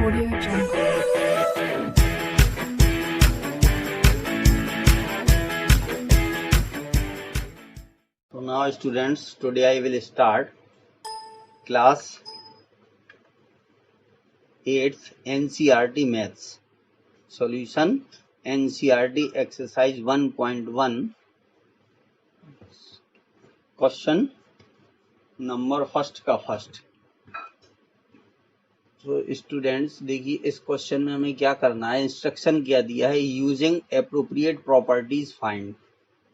Audio Jungle. So now students, today I will start class 8th NCERT Maths solution NCERT exercise 1.1 question number first का first. तो students देखिए इस question में हमें क्या करना है, इंस्ट्रक्शन क्या दिया है, यूजिंग एप्रोप्रिएट प्रॉपर्टीज फाइंड।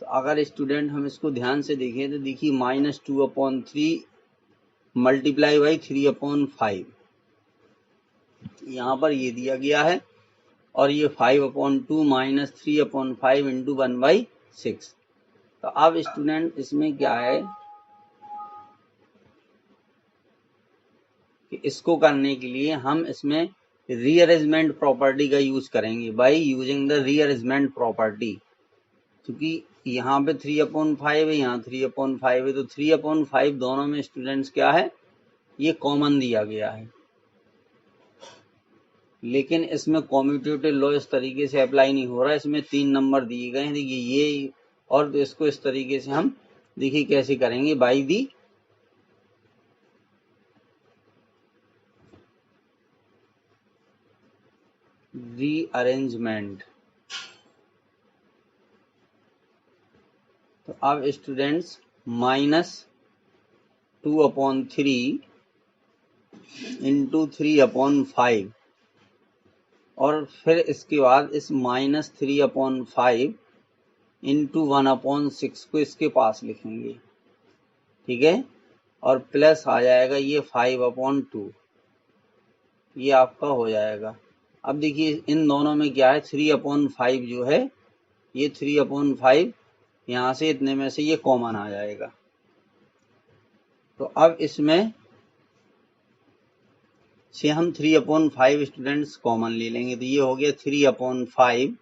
तो अगर स्टूडेंट हम इसको ध्यान से देखें तो देखिए -2/3 मल्टीप्लाई बाई 3/5 यहाँ पर ये दिया गया है और ये 5/2 माइनस 3/5 इंटू 1/6। तो अब स्टूडेंट इसमें क्या है कि इसको करने के लिए हम इसमें रीअरेंजमेंट प्रॉपर्टी का यूज करेंगे by using the rearrangement property. क्योंकि यहाँ पे 3/5 है, यहाँ 3/5 है, तो 3/5 दोनों में स्टूडेंट्स क्या है, ये कॉमन दिया गया है। लेकिन इसमें कॉम्यूटेटिव लॉ इस तरीके से अप्लाई नहीं हो रहा है, इसमें 3 नंबर दिए गए हैं। देखिए ये और तो इसको इस तरीके से हम देखिए कैसे करेंगे, बाई दी रीअरेंजमेंट। तो अब स्टूडेंट्स -2/3 इंटू 3/5 और फिर इसके बाद इस -3/5 इंटू 1/6 को इसके पास लिखेंगे, ठीक है, और प्लस आ जाएगा ये 5/2, ये आपका हो जाएगा। अब देखिए इन दोनों में क्या है, 3/5 जो है ये 3/5 यहाँ से इतने में से ये कॉमन आ जाएगा। तो अब इसमें से हम 3/5 स्टूडेंट्स कॉमन ले लेंगे, तो ये हो गया 3/5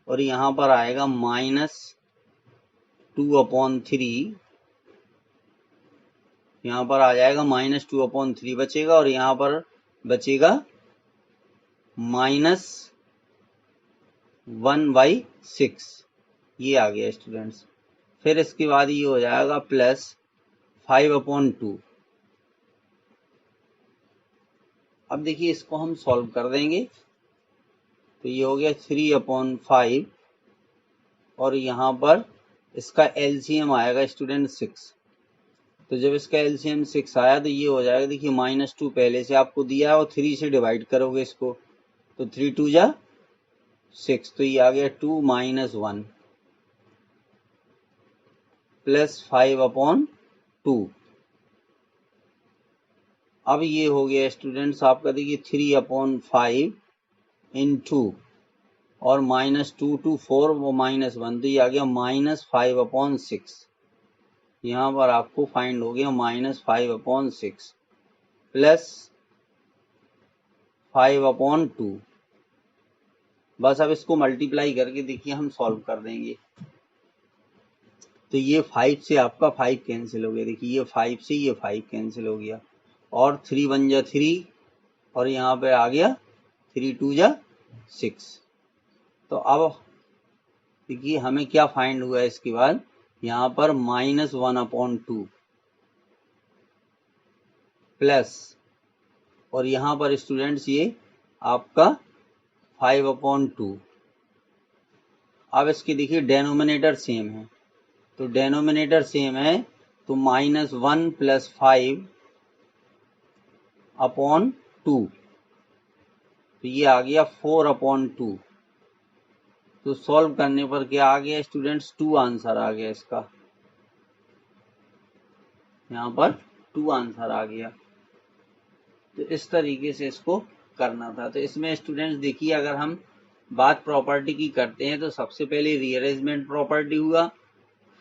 और यहाँ पर आएगा -2/3, यहाँ पर आ जाएगा -2/3 बचेगा और यहाँ पर बचेगा -1/6, ये आ गया स्टूडेंट्स। फिर इसके बाद ये हो जाएगा प्लस 5/2। अब देखिए इसको हम सॉल्व कर देंगे, तो ये हो गया 3/5 और यहाँ पर इसका एलसीएम आएगा स्टूडेंट 6। तो जब इसका एलसीएम 6 आया तो ये हो जाएगा, देखिए -2 पहले से आपको दिया है और 3 से डिवाइड करोगे इसको, तो 3 2 जा 6, तो ये आ गया 2 - 1 प्लस 5/2। अब ये हो गया स्टूडेंट्स आपका, देखिए 3/5 इंटू और -2 2 4 वो -1, तो ये आ गया -5/6। यहाँ पर आपको फाइंड हो गया -5/6 प्लस 5/2। बस अब इसको मल्टीप्लाई करके देखिए हम सॉल्व कर देंगे। तो ये 5 से आपका 5 कैंसिल हो गया, देखिए ये 5 से ये 5 कैंसिल हो गया और 3 1 जा 3 और यहाँ पे आ गया 3 2 जा 6। तो अब देखिए हमें क्या फाइंड हुआ है इसके बाद, यहाँ पर -1/2 प्लस और यहाँ पर स्टूडेंट्स ये आपका 5/2। अब इसके देखिए डेनोमिनेटर सेम है, तो डेनोमिनेटर सेम है तो -1 प्लस 5/2, तो ये आ गया 4/2। तो सॉल्व करने पर क्या आ गया स्टूडेंट्स, 2 आंसर आ गया इसका, यहाँ पर 2 आंसर आ गया। तो इस तरीके से इसको करना था। तो इसमें स्टूडेंट्स देखिए अगर हम बात प्रॉपर्टी की करते हैं तो सबसे पहले रीअरेंजमेंट प्रॉपर्टी हुआ,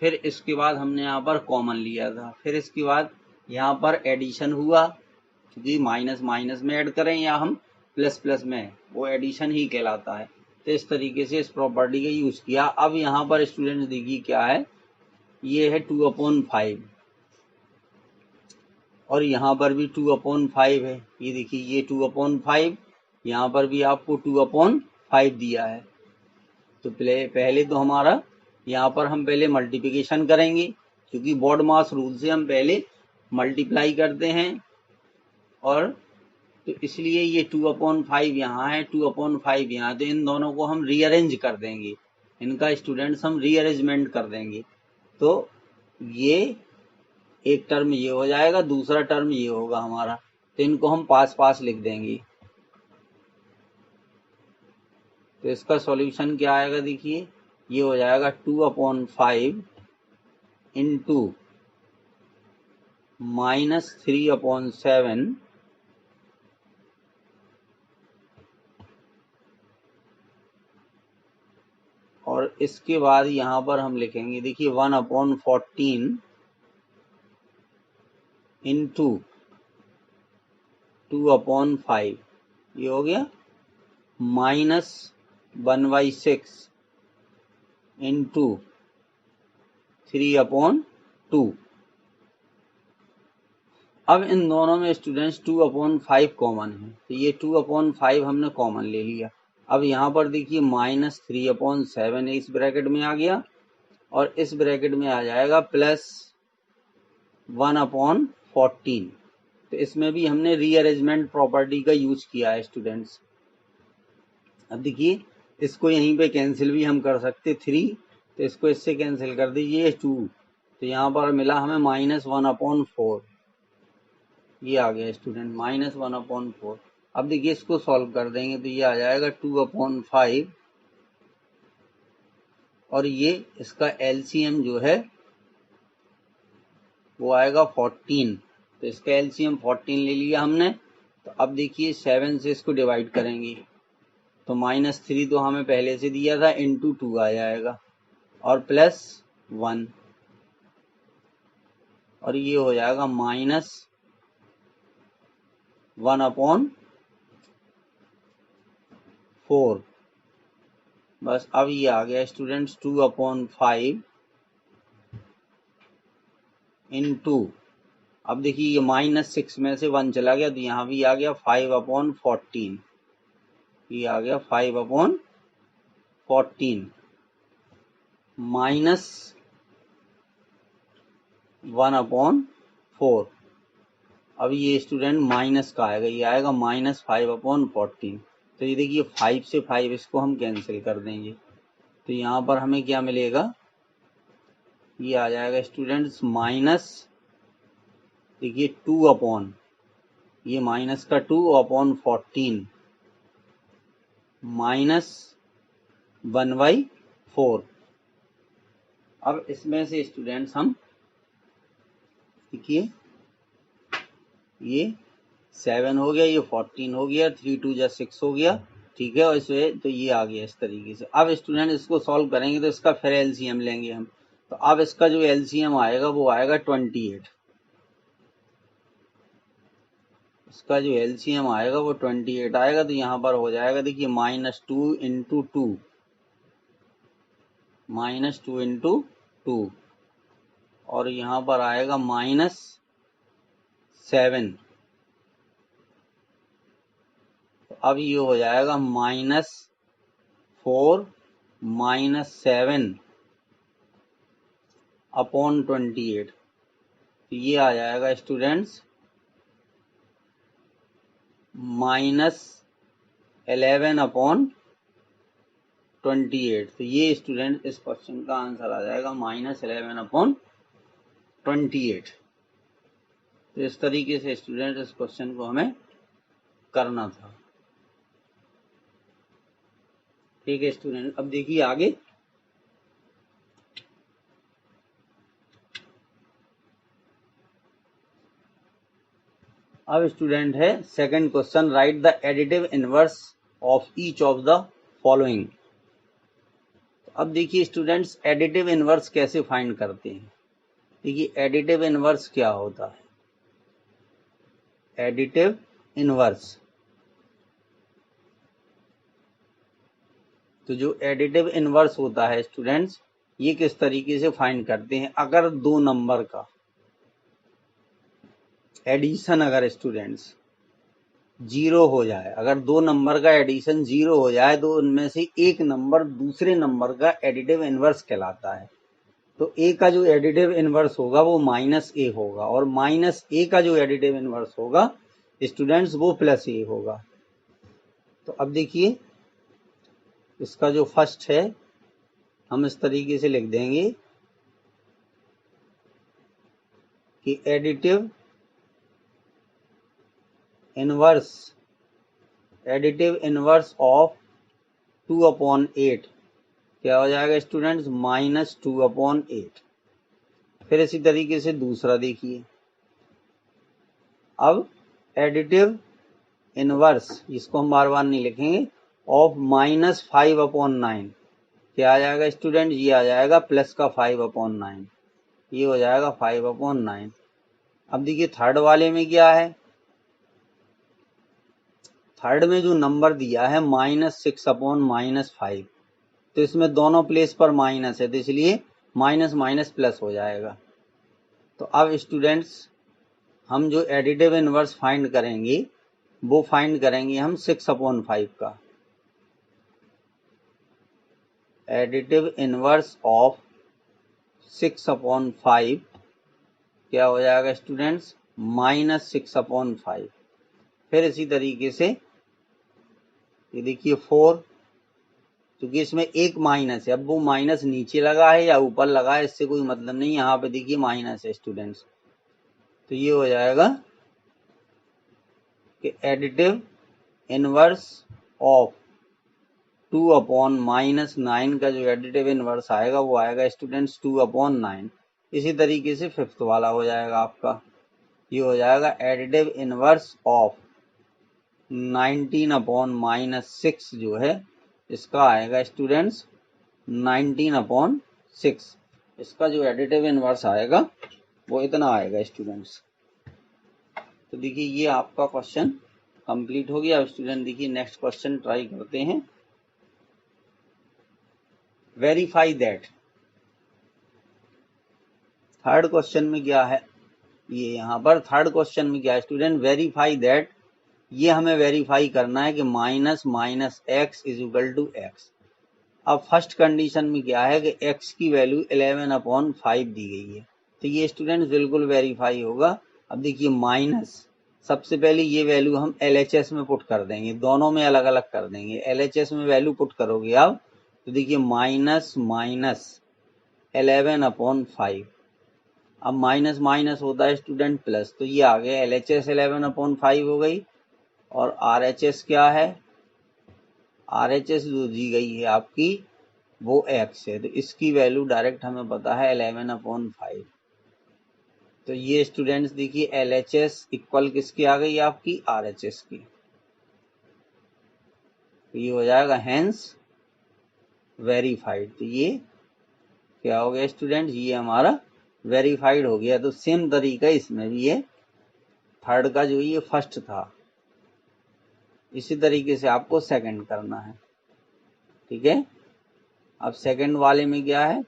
फिर इसके बाद हमने यहाँ पर कॉमन लिया था, फिर इसके बाद यहाँ पर एडिशन हुआ, क्योंकि माइनस माइनस में ऐड करें या हम प्लस प्लस में, वो एडिशन ही कहलाता है। तो इस तरीके से इस प्रॉपर्टी का यूज किया। अब यहाँ पर स्टूडेंट्स देखिए क्या है, ये है 2/5 और यहाँ पर भी 2/5 है, ये देखिए ये 2/5, यहाँ पर भी आपको 2/5 दिया है। तो पहले तो हमारा यहाँ पर हम पहले मल्टीप्लिकेशन करेंगे, क्योंकि बॉड मास रूल से हम पहले मल्टीप्लाई करते हैं, और तो इसलिए ये 2/5 यहाँ है, 2/5 यहाँ, तो इन दोनों को हम रीअरेंज कर देंगे, इनका स्टूडेंट्स हम रीअरेंजमेंट कर देंगे। तो ये एक टर्म ये हो जाएगा, दूसरा टर्म ये होगा हमारा, तो इनको हम पास पास लिख देंगे। तो इसका सॉल्यूशन क्या आएगा, देखिए ये हो जाएगा 2/5 इंटू -3/7 और इसके बाद यहाँ पर हम लिखेंगे, देखिए 1/14 इंटू 2/5, ये हो गया -1/6 इंटू 3/2। अब इन दोनों में स्टूडेंट्स 2/5 कॉमन है, तो ये 2/5 हमने कॉमन ले लिया। अब यहाँ पर देखिए -3/7 इस ब्रैकेट में आ गया, और इस ब्रैकेट में आ जाएगा +1/14। तो इसमें भी हमने रीअरेंजमेंट प्रॉपर्टी का यूज किया है स्टूडेंट्स। अब देखिए इसको यहीं पे कैंसिल भी हम कर सकते, 3, तो इसको इससे कैंसिल कर दीजिए 2, तो यहाँ पर मिला हमें -1/4, ये आ गया स्टूडेंट -1/4। अब देखिए इसको सॉल्व कर देंगे तो ये आ जाएगा 2/5, और ये इसका एलसीएम जो है वो आएगा 14, तो इसका एलसीएम 14 ले लिया हमने। तो अब देखिए 7 से इसको डिवाइड करेंगे, तो -3 तो हमें पहले से दिया था, इंटू 2 आ जाएगा, और +1, और ये हो जाएगा -1/4। बस अब ये आ गया स्टूडेंट्स 2/5 इंटू, अब देखिए ये -6 में से 1 चला गया, तो यहाँ भी आ गया 5/14, ये आ गया 5/14 -1/4। अब ये स्टूडेंट माइनस का आएगा, ये आएगा -5/14। तो ये देखिए 5 से 5 इसको हम कैंसिल कर देंगे, तो यहाँ पर हमें क्या मिलेगा, ये आ जाएगा स्टूडेंट्स देखिए 2 ये माइनस का 2/14 -1/4। अब इसमें से स्टूडेंट्स हम देखिए ये 7 हो गया, ये 14 हो गया, 3 2 जा 6 हो गया, ठीक है, और इसमें तो ये आ गया इस तरीके से। अब स्टूडेंट इसको सॉल्व करेंगे तो इसका फिर एलसीएम लेंगे हम, तो अब इसका जो एलसीएम आएगा वो आएगा 28, इसका जो एलसीएम आएगा वो 28 आएगा। तो यहाँ पर हो जाएगा देखिए -2 इंटू 2, और यहाँ पर आएगा -7, तो अब ये हो जाएगा -4 -7/28, तो ये आ जाएगा स्टूडेंट्स -11/28। तो ये स्टूडेंट इस क्वेश्चन का आंसर आ जाएगा -11/28। तो इस तरीके से स्टूडेंट इस क्वेश्चन को हमें करना था। ठीक है स्टूडेंट, अब देखिए आगे। अब स्टूडेंट है second question, right the additive inverse of each of the following. अब देखिए स्टूडेंट्स एडिटिव इनवर्स कैसे फाइंड करते हैं। देखिए एडिटिव इनवर्स क्या होता है, एडिटिव इनवर्स, तो जो एडिटिव इनवर्स होता है स्टूडेंट्स, ये किस तरीके से फाइंड करते हैं। अगर दो नंबर का एडिशन, अगर स्टूडेंट्स जीरो हो जाए, अगर दो नंबर का एडिशन जीरो हो जाए तो उनमें से एक नंबर दूसरे नंबर का एडिटिव इनवर्स कहलाता है। तो ए का जो एडिटिव इनवर्स होगा वो माइनस ए होगा, और माइनस ए का जो एडिटिव इनवर्स होगा स्टूडेंट्स वो प्लस ए होगा। तो अब देखिए इसका जो फर्स्ट है हम इस तरीके से लिख देंगे कि एडिटिव इनवर्स ऑफ 2/8 क्या हो जाएगा स्टूडेंट्स, -2/8। फिर इसी तरीके से दूसरा देखिए, अब एडिटिव इनवर्स, इसको हम बार बार नहीं लिखेंगे, ऑफ -5/9 क्या आ जाएगा स्टूडेंट, ये आ जाएगा प्लस का 5/9, ये हो जाएगा 5/9। अब देखिए थर्ड वाले में क्या है, थर्ड में जो नंबर दिया है -6/-5, तो इसमें दोनों प्लेस पर माइनस है, तो इसलिए माइनस माइनस प्लस हो जाएगा। तो अब स्टूडेंट्स हम जो एडिटिव इनवर्स फाइंड करेंगे वो फाइंड करेंगे हम 6/5 का। एडिटिव इनवर्स ऑफ 6/5 क्या हो जाएगा स्टूडेंट्स, -6/5। फिर इसी तरीके से ये देखिए 4, क्योंकि इसमें एक माइनस है, अब वो माइनस नीचे लगा है या ऊपर लगा है इससे कोई मतलब नहीं, यहाँ पे देखिए माइनस है स्टूडेंट्स। तो ये हो जाएगा कि एडिटिव इनवर्स ऑफ 2/-9 का जो एडिटिव इनवर्स आएगा वो आएगा स्टूडेंट्स 2/9। इसी तरीके से फिफ्थ वाला हो जाएगा आपका, ये हो जाएगा एडिटिव इनवर्स ऑफ 19/-6 जो है इसका आएगा स्टूडेंट्स 19/6। इसका जो एडिटिव इनवर्स आएगा वो इतना आएगा स्टूडेंट्स। तो देखिए ये आपका क्वेश्चन कंप्लीट हो गया। अब स्टूडेंट देखिए नेक्स्ट क्वेश्चन ट्राई करते हैं। वेरीफाई दैट, थर्ड क्वेश्चन में क्या है, ये यहाँ पर थर्ड क्वेश्चन में क्या है स्टूडेंट, वेरीफाई दैट, ये हमें वेरीफाई करना है कि minus minus x is equal to x. अब फर्स्ट कंडीशन में क्या है कि x की वैल्यू 11/5 दी गई है, तो ये स्टूडेंट्स बिल्कुल वेरीफाई होगा। अब देखिए माइनस, सबसे पहले ये वैल्यू हम LHS में पुट कर देंगे, दोनों में अलग अलग कर देंगे। LHS में वैल्यू पुट करोगे आप तो देखिए माइनस माइनस 11/5, अब माइनस माइनस होता है स्टूडेंट प्लस, तो ये आ गया LHS 11/5 हो गई। और RHS क्या है, RHS जो दी गई है आपकी वो x है, तो इसकी वैल्यू डायरेक्ट हमें पता है 11/5। तो ये स्टूडेंट्स देखिए LHS इक्वल किसकी आ गई आपकी, RHS की। तो ये हो जाएगा हेंस वेरीफाइड। तो ये क्या हो गया स्टूडेंट्स, ये हमारा वेरीफाइड हो गया। तो सेम तरीका इसमें भी है, थर्ड का जो ये फर्स्ट था इसी तरीके से आपको सेकंड करना है, ठीक है। अब सेकंड वाले में क्या है,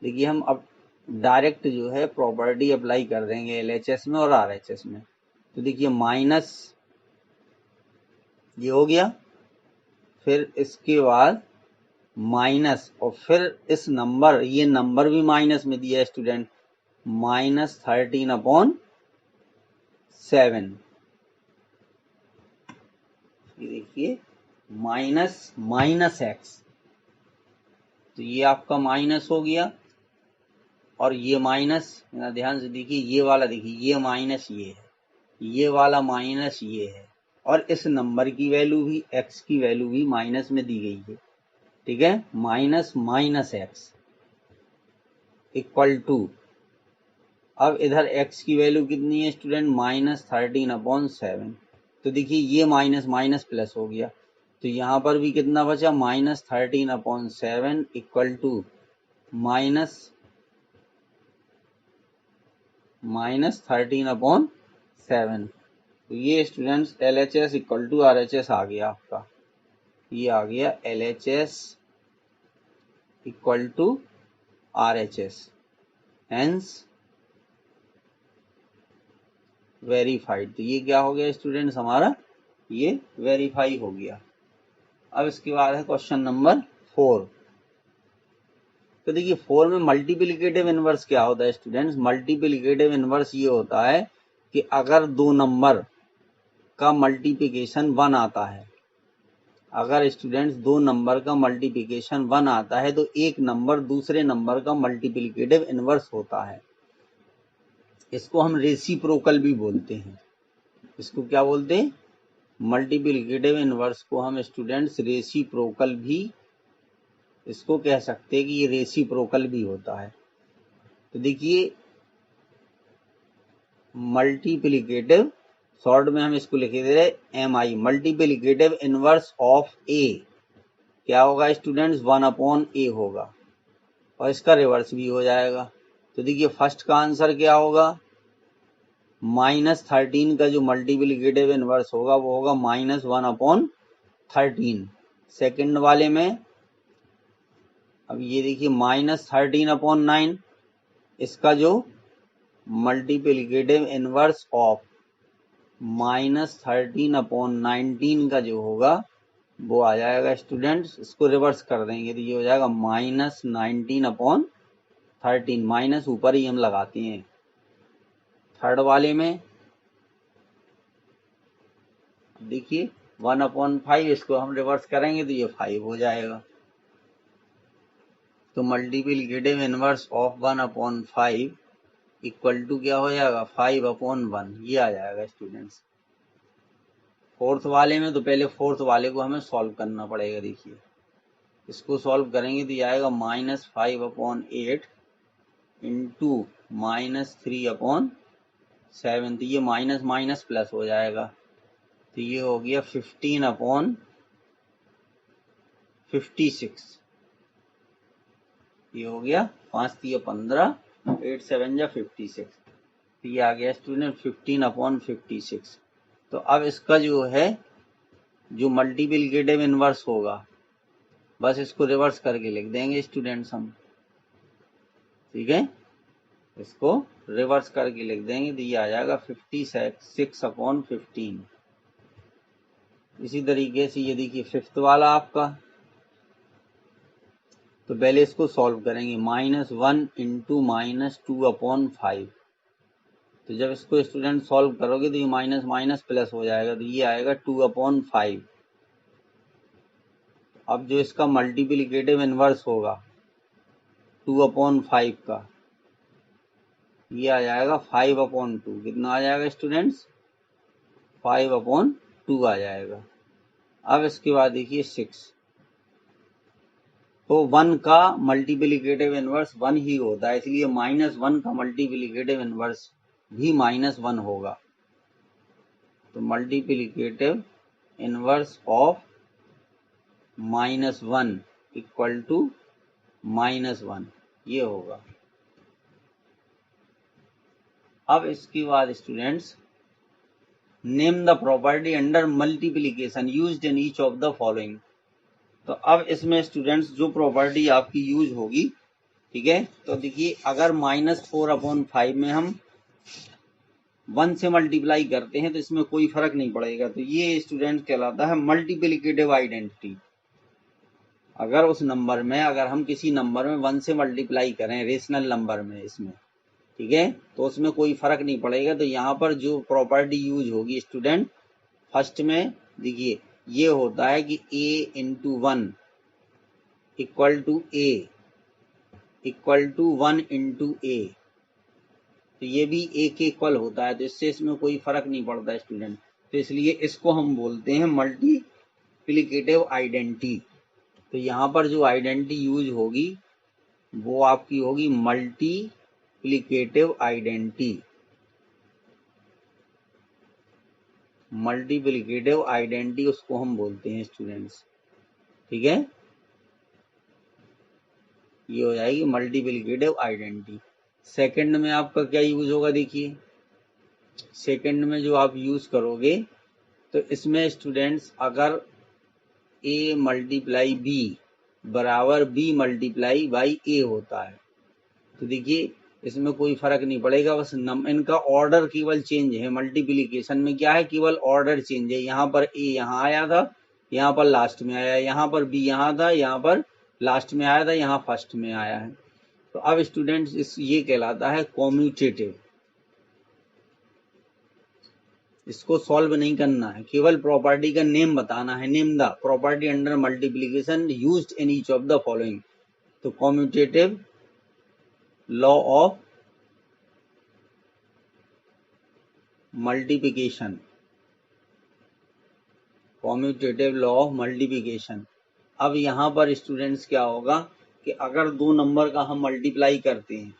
देखिए हम अब डायरेक्ट जो है प्रॉपर्टी अप्लाई कर देंगे LHS में और RHS में। तो देखिए माइनस ये हो गया, फिर इसके बाद माइनस, और फिर इस नंबर, ये नंबर भी माइनस में दिया है स्टूडेंट, -13/7। ये देखिए माइनस माइनस एक्स, तो ये आपका माइनस हो गया, और ये माइनस ध्यान से देखिए, ये वाला देखिए ये माइनस ये है, ये वाला माइनस ये है, और इस नंबर की वैल्यू भी x की वैल्यू भी माइनस में दी गई है, ठीक है। Minus minus x equal to, अब इधर x की वैल्यू कितनी है स्टूडेंट, -13/7। तो देखिए ये माइनस माइनस प्लस हो गया, तो यहाँ पर भी कितना बचा, -13/7 इक्वल टू -13/7। तो ये students LHS equal to RHS आ गया आपका, ये आ गया LHS equal to RHS, hence verified. तो ये क्या हो गया स्टूडेंट्स हमारा ये वेरीफाई हो गया। अब इसके बाद है क्वेश्चन नंबर 4। तो देखिए 4 में मल्टीप्लिकेटिव इनवर्स क्या होता है स्टूडेंट्स। मल्टीप्लिकेटिव इनवर्स ये होता है कि अगर दो नंबर का मल्टीप्लिकेशन 1 आता है, अगर स्टूडेंट्स दो नंबर का मल्टीप्लिकेशन 1 आता है तो एक नंबर दूसरे नंबर का मल्टीप्लिकेटिव इनवर्स होता है। इसको हम रेसिप्रोकल भी बोलते हैं। इसको क्या बोलते हैं? मल्टीप्लिकेटिव इनवर्स को हम स्टूडेंट्स रेसिप्रोकल भी इसको कह सकते हैं कि ये रेसिप्रोकल भी होता है। तो देखिए मल्टीप्लिकेटिव, शॉर्ट में हम इसको लिखे दे रहे MI, multiplicative inverse of A क्या होगा स्टूडेंट्स? 1/A होगा और इसका रिवर्स भी हो जाएगा। तो देखिए फर्स्ट का आंसर क्या होगा? -13 का जो मल्टीप्लिकेटिव इनवर्स होगा वो होगा -1/13। सेकंड वाले में अब ये देखिए -13/9, इसका जो मल्टीप्लिकेटिव इनवर्स ऑफ -13/19 का जो होगा वो आ जाएगा स्टूडेंट्स, इसको रिवर्स कर देंगे तो ये हो जाएगा -19/13, माइनस ऊपर ही हम लगाते हैं। थर्ड वाले में देखिए 1/5, इसको हम रिवर्स करेंगे तो ये 5 हो जाएगा। तो multiplicative inverse of 1/5 equal to क्या हो जाएगा? 5/1, ये आ जाएगा स्टूडेंट्स। फोर्थ वाले में तो पहले फोर्थ वाले को हमें सॉल्व करना पड़ेगा। देखिए इसको सॉल्व करेंगे तो ये आएगा -5/8 इंटू -3/7, तो ये माइनस माइनस प्लस हो जाएगा। तो ये हो गया 15/56, ये हो गया 5 3 15, 8 7 56, तो ये आ गया स्टूडेंट 15/56। तो अब इसका जो है जो मल्टीप्लिकेटिव इनवर्स होगा बस इसको रिवर्स करके लिख देंगे स्टूडेंट्स हम, ठीक है। इसको रिवर्स करके लिख देंगे तो ये आ जाएगा 56/15। इसी तरीके से ये देखिए फिफ्थ वाला आपका, तो पहले इसको सॉल्व करेंगे -1 इंटू -2/5। तो जब इसको स्टूडेंट सॉल्व करोगे तो ये माइनस माइनस प्लस हो जाएगा, तो ये आएगा 2/5। अब जो इसका मल्टीप्लिकेटिव इनवर्स होगा 2/5 का, ये आ जाएगा 5/2। कितना आ जाएगा स्टूडेंट्स? 5/2 आ जाएगा। अब इसके बाद देखिए 6, तो 1 का मल्टीप्लिकेटिव इनवर्स 1 ही होता है, इसलिए -1 का मल्टीप्लिकेटिव इनवर्स भी -1 होगा। तो multiplicative inverse of -1 equal to -1, ये होगा। अब इसके बाद students name the property under multiplication used in each of the following. तो अब इसमें स्टूडेंट्स जो प्रॉपर्टी आपकी यूज होगी, ठीक है, तो देखिए अगर -4/5 में हम 1 से मल्टीप्लाई करते हैं तो इसमें कोई फर्क नहीं पड़ेगा, तो ये स्टूडेंट कहलाता है मल्टीप्लिकेटिव आइडेंटिटी। अगर उस नंबर में, अगर हम किसी नंबर में 1 से मल्टीप्लाई करें रेशनल नंबर में इसमें, ठीक है, तो उसमें कोई फर्क नहीं पड़ेगा। तो यहाँ पर जो प्रॉपर्टी यूज होगी स्टूडेंट, फर्स्ट में देखिए ये होता है कि a into 1 equal to a equal to 1 into a, तो ये भी a के इक्वल होता है, तो इससे इसमें कोई फर्क नहीं पड़ता स्टूडेंट। तो इसलिए इसको हम बोलते हैं मल्टीप्लिकेटिव आइडेंटिटी। तो यहाँ पर जो आइडेंटिटी यूज होगी वो आपकी होगी मल्टीप्लिकेटिव आइडेंटिटी। मल्टीप्लिकेटिव आइडेंटिटी उसको हम बोलते हैं स्टूडेंट्स, ठीक है, ये हो जाएगी मल्टीप्लिकेटिव आइडेंटिटी। सेकंड में आपका क्या यूज होगा? देखिए सेकंड में जो आप यूज करोगे तो इसमें स्टूडेंट्स अगर a मल्टीप्लाई b बराबर b मल्टीप्लाई बाई a होता है, तो देखिए इसमें कोई फर्क नहीं पड़ेगा, बस इनका ऑर्डर केवल चेंज है। मल्टीप्लीकेशन में क्या है, केवल ऑर्डर चेंज है। यहाँ पर ए यहाँ आया था, यहाँ पर लास्ट में आया, यहाँ पर बी यहाँ था, यहाँ पर लास्ट में आया था, यहाँ फर्स्ट में आया है। तो अब स्टूडेंट्स इस ये कहलाता है कॉम्यूटेटिव। इसको सॉल्व नहीं करना है, केवल प्रॉपर्टी का नेम बताना है। Name the property under multiplication used in each of the following. तो commutative law of multiplication, commutative law of multiplication. अब यहाँ पर स्टूडेंट्स क्या होगा कि अगर दो नंबर का हम मल्टीप्लाई करते हैं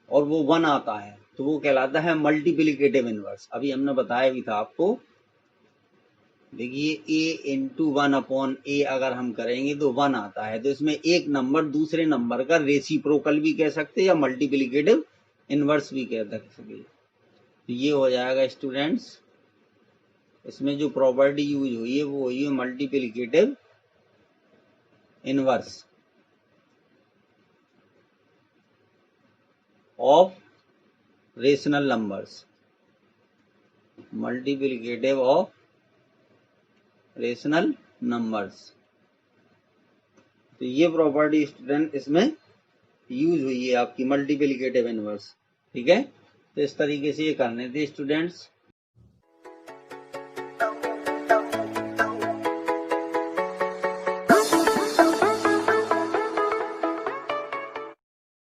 और वो 1 आता है तो वो कहलाता है मल्टीप्लिकेटिव इनवर्स। अभी हमने बताया भी था आपको। देखिए a इंटू 1/a अगर हम करेंगे तो 1 आता है, तो इसमें एक नंबर दूसरे नंबर का रेसिप्रोकल भी कह सकते हैं या मल्टीप्लिकेटिव इनवर्स भी कह सकते हैं। तो ये हो जाएगा स्टूडेंट्स, इसमें जो प्रॉपर्टी यूज हुई है वो हुई है multiplicative inverse of rational numbers, multiplicative of rational numbers. तो ये प्रॉपर्टी स्टूडेंट इसमें यूज हुई है आपकी मल्टीप्लिकेटिव इनवर्स। ठीक है, तो इस तरीके से ये करने थे स्टूडेंट्स।